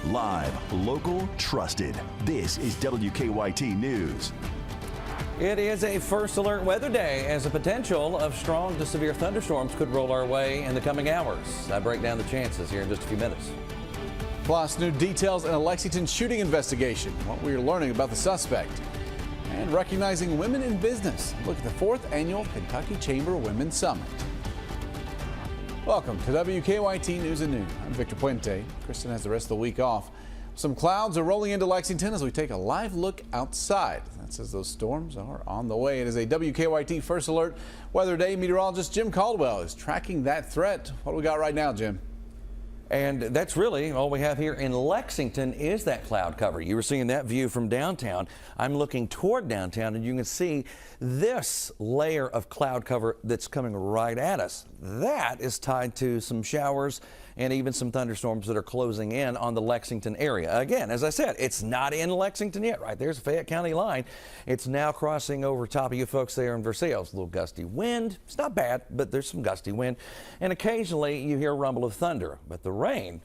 Live, local, trusted. This is WKYT News. It is a first alert weather day as the potential of strong to severe thunderstorms could roll our way in the coming hours. I break down the chances here in just a few minutes. Plus, new details in a Lexington shooting investigation, what we are learning about the suspect, and recognizing women in business. Look at the 4th annual Kentucky Chamber Women's Summit. Welcome to WKYT News at Noon. I'm Victor Puente. Kristen has the rest of the week off. Some clouds are rolling into Lexington as we take a live look outside. That says those storms are on the way. It is a WKYT First Alert Weather Day. Meteorologist Jim Caldwell is tracking that threat. What do we got right now, Jim? And that's really all we have here in Lexington is that cloud cover. You were seeing that view from downtown. I'm looking toward downtown and you can see this layer of cloud cover that's coming right at us. That is tied to some showers and even some thunderstorms that are closing in on the Lexington area. Again, as I said, it's not in Lexington yet. Right there's the Fayette County line. It's now crossing over top of you folks there in Versailles. A little gusty wind. It's not bad, but there's some gusty wind. And occasionally you hear a rumble of thunder. But the rain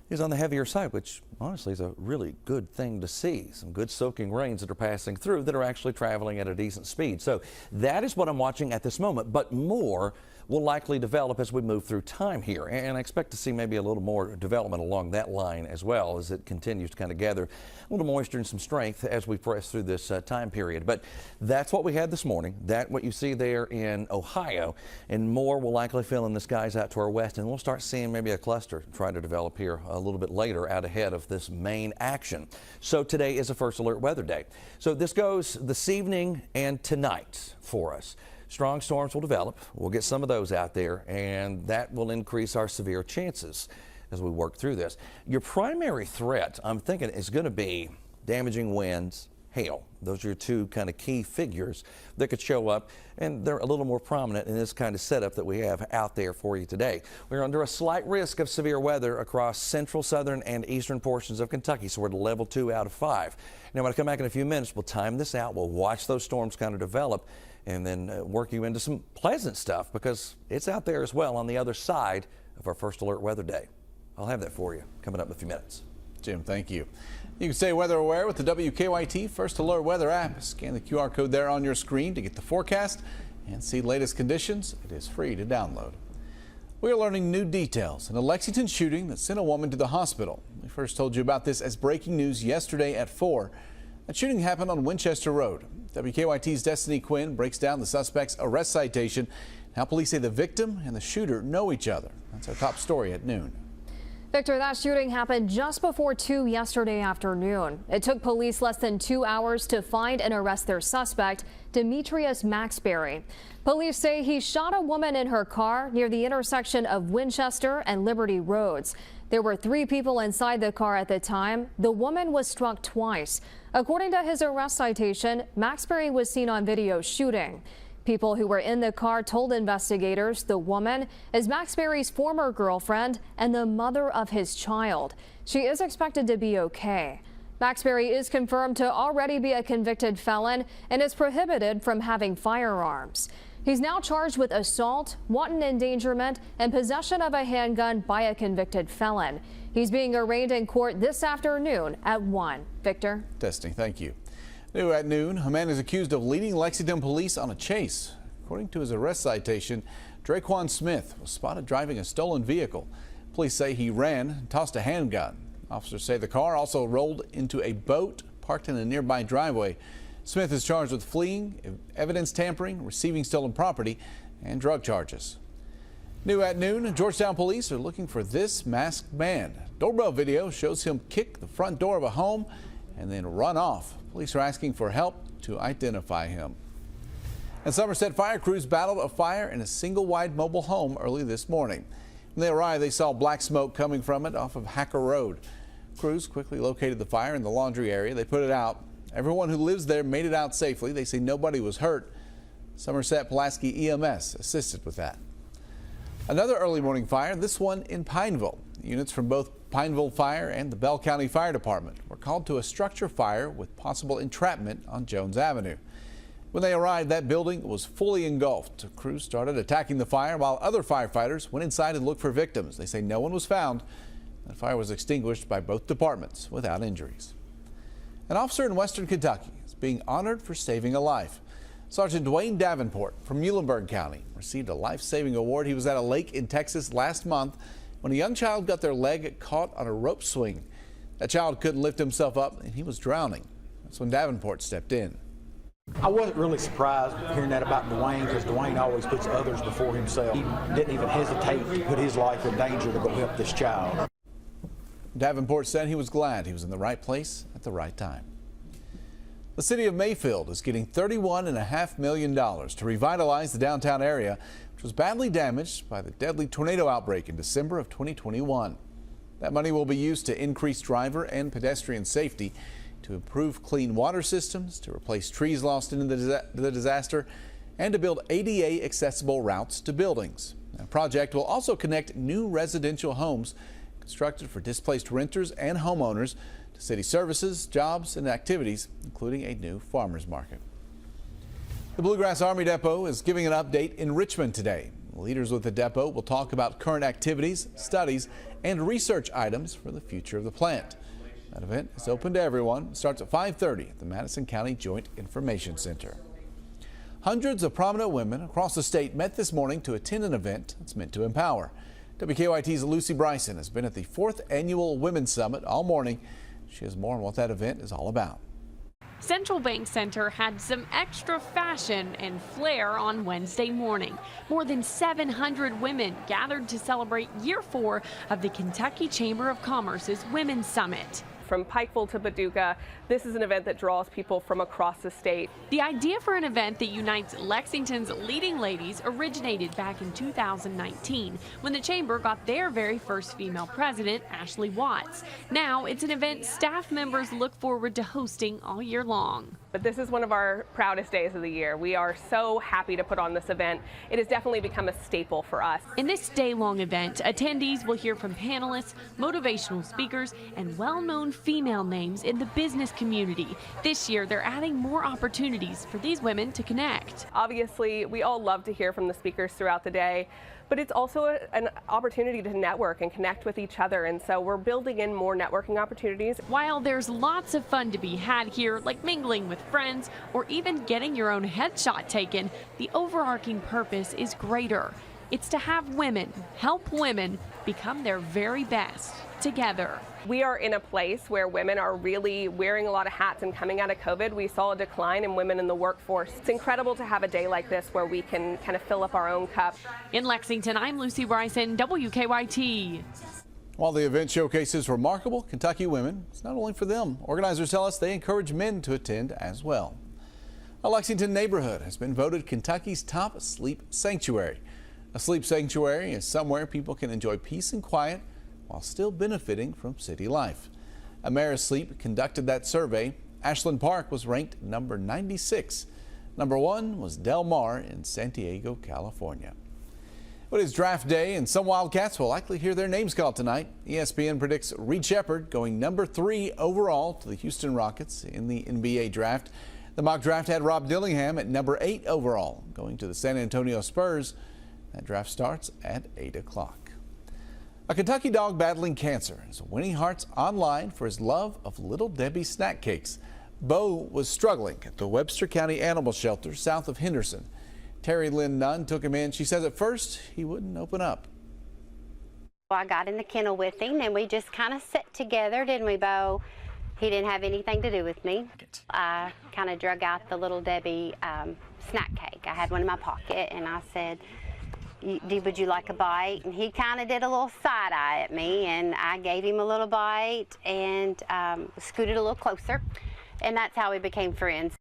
is on the heavier side, which honestly is a really good thing to see. Some good soaking rains that are passing through that are actually traveling at a decent speed. So that is what I'm watching at this moment, but more will likely develop as we move through time here. And I expect to see maybe a little more development along that line as well as it continues to kind of gather a little moisture and some strength as we press through this time period. But that's what we had this morning. That what you see there in Ohio, and more will likely fill in the skies out to our west, and we'll start seeing maybe a cluster try to develop here a little bit later out ahead of this main action. So today is a first alert weather day. So this goes this evening and tonight for us. Strong storms will develop. We'll get some of those out there, and that will increase our severe chances as we work through this. Your primary threat, I'm thinking, is going to be damaging winds, hail. Those are your two kind of key figures that could show up, and they're a little more prominent in this kind of setup that we have out there for you today. We're under a slight risk of severe weather across central, southern, and eastern portions of Kentucky, so we're at a level 2 out of 5. Now, when I come back in a few minutes, we'll time this out. We'll watch those storms kind of develop and then work you into some pleasant stuff because it's out there as well on the other side of our first alert weather day. I'll have that for you coming up in a few minutes. Jim, thank you. You can stay weather aware with the WKYT First Alert Weather app. Scan the QR code there on your screen to get the forecast and see latest conditions. It is free to download. We are learning new details in a Lexington shooting that sent a woman to the hospital. We first told you about this as breaking news yesterday at 4. That shooting happened on Winchester Road. WKYT's Destiny Quinn breaks down the suspect's arrest citation, how police say the victim and the shooter know each other. That's our top story at noon. Victor, that shooting happened just before 2 yesterday afternoon. It took police less than 2 hours to find and arrest their suspect, Demetrius Maxberry. Police say he shot a woman in her car near the intersection of Winchester and Liberty Roads. There were 3 people inside the car at the time. The woman was struck twice. According to his arrest citation, Maxberry was seen on video shooting. People who were in the car told investigators the woman is Maxberry's former girlfriend and the mother of his child. She is expected to be okay. Maxberry is confirmed to already be a convicted felon and is prohibited from having firearms. He's now charged with assault, wanton endangerment, and possession of a handgun by a convicted felon. He's being arraigned in court this afternoon at 1. Victor? Destiny, thank you. New at noon, a man is accused of leading Lexington police on a chase. According to his arrest citation, Draquan Smith was spotted driving a stolen vehicle. Police say he ran and tossed a handgun. Officers say the car also rolled into a boat parked in a nearby driveway. Smith is charged with fleeing, evidence tampering, receiving stolen property, and drug charges. New at noon, Georgetown police are looking for this masked man. Doorbell video shows him kick the front door of a home and then run off. Police are asking for help to identify him. And Somerset fire crews battled a fire in a single-wide mobile home early this morning. When they arrived, they saw black smoke coming from it off of Hacker Road. Crews quickly located the fire in the laundry area. They put it out. Everyone who lives there made it out safely. They say nobody was hurt. Somerset Pulaski EMS assisted with that. Another early morning fire, this one in Pineville. Units from both Pineville Fire and the Bell County Fire Department were called to a structure fire with possible entrapment on Jones Avenue. When they arrived, that building was fully engulfed. Crews started attacking the fire while other firefighters went inside and looked for victims. They say no one was found. The fire was extinguished by both departments without injuries. An officer in western Kentucky is being honored for saving a life. Sergeant Dwayne Davenport from Muhlenberg County received a life-saving award. He was at a lake in Texas last month when a young child got their leg caught on a rope swing. That child couldn't lift himself up and he was drowning. That's when Davenport stepped in. I wasn't really surprised hearing that about Dwayne, because Dwayne always puts others before himself. He didn't even hesitate to put his life in danger to go help this child. Davenport said he was glad he was in the right place at the right time. The city of Mayfield is getting $31.5 million to revitalize the downtown area, which was badly damaged by the deadly tornado outbreak in December of 2021. That money will be used to increase driver and pedestrian safety, to improve clean water systems, to replace trees lost in the disaster, and to build ADA accessible routes to buildings. The project will also connect new residential homes constructed for displaced renters and homeowners to city services, jobs, and activities, including a new farmers market. The Bluegrass Army Depot is giving an update in Richmond today. Leaders with the depot will talk about current activities, studies, and research items for the future of the plant. That event is open to everyone. It starts at 5:30 at the Madison County Joint Information Center. Hundreds of prominent women across the state met this morning to attend an event that's meant to empower. WKYT's Lucy Bryson has been at the 4th Annual Women's Summit all morning. She has more on what that event is all about. Central Bank Center had some extra fashion and flair on Wednesday morning. More than 700 women gathered to celebrate year 4 of the Kentucky Chamber of Commerce's Women's Summit. From Pikeville to Paducah, this is an event that draws people from across the state. The idea for an event that unites Lexington's leading ladies originated back in 2019 when the chamber got their very first female president, Ashley Watts. Now it's an event staff members look forward to hosting all year long. But this is one of our proudest days of the year. We are so happy to put on this event. It has definitely become a staple for us. In this day-long event, attendees will hear from panelists, motivational speakers, and well-known female names in the business community. This year, they're adding more opportunities for these women to connect. Obviously, we all love to hear from the speakers throughout the day, but it's also an opportunity to network and connect with each other, and so we're building in more networking opportunities. While there's lots of fun to be had here, like mingling with friends or even getting your own headshot taken, the overarching purpose is greater. It's to have women help women become their very best together. We are in a place where women are really wearing a lot of hats, and coming out of COVID, we saw a decline in women in the workforce. It's incredible to have a day like this where we can kind of fill up our own cup. In Lexington, I'm Lucy Bryson, WKYT. While the event showcases remarkable Kentucky women, it's not only for them. Organizers tell us they encourage men to attend as well. A Lexington neighborhood has been voted Kentucky's top sleep sanctuary. A sleep sanctuary is somewhere people can enjoy peace and quiet while still benefiting from city life. AmeriSleep conducted that survey. Ashland Park was ranked number 96. Number 1 was Del Mar in San Diego, California. It is draft day, and some Wildcats will likely hear their names called tonight. ESPN predicts Reed Sheppard going number 3 overall to the Houston Rockets in the NBA draft. The mock draft had Rob Dillingham at number 8 overall, going to the San Antonio Spurs. That draft starts at 8 o'clock. A Kentucky dog battling cancer is winning hearts online for his love of Little Debbie snack cakes. Bo was struggling at the Webster County Animal Shelter south of Henderson. Terry Lynn Nunn took him in. She says at first he wouldn't open up. I got in the kennel with him and we just kind of sat together, didn't we, Bo? He didn't have anything to do with me. I kind of drug out the Little Debbie snack cake. I had one in my pocket and I said, would you like a bite? And he kind of did a little side eye at me, and I gave him a little bite and scooted a little closer, and that's how we became friends.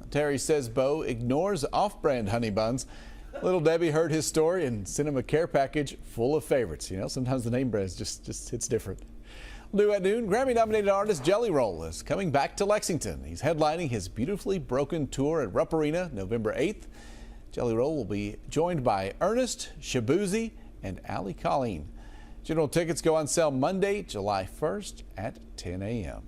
Terry says Bo ignores off-brand honey buns. Little Debbie heard his story and sent him a care package full of favorites. You know, sometimes the name brand just hits different. New at noon, Grammy-nominated artist Jelly Roll is coming back to Lexington. He's headlining his Beautifully Broken tour at Rupp Arena November 8th. Jelly Roll will be joined by Ernest, Shabuzi, and Ali Colleen. General tickets go on sale Monday, July 1st at 10 a.m.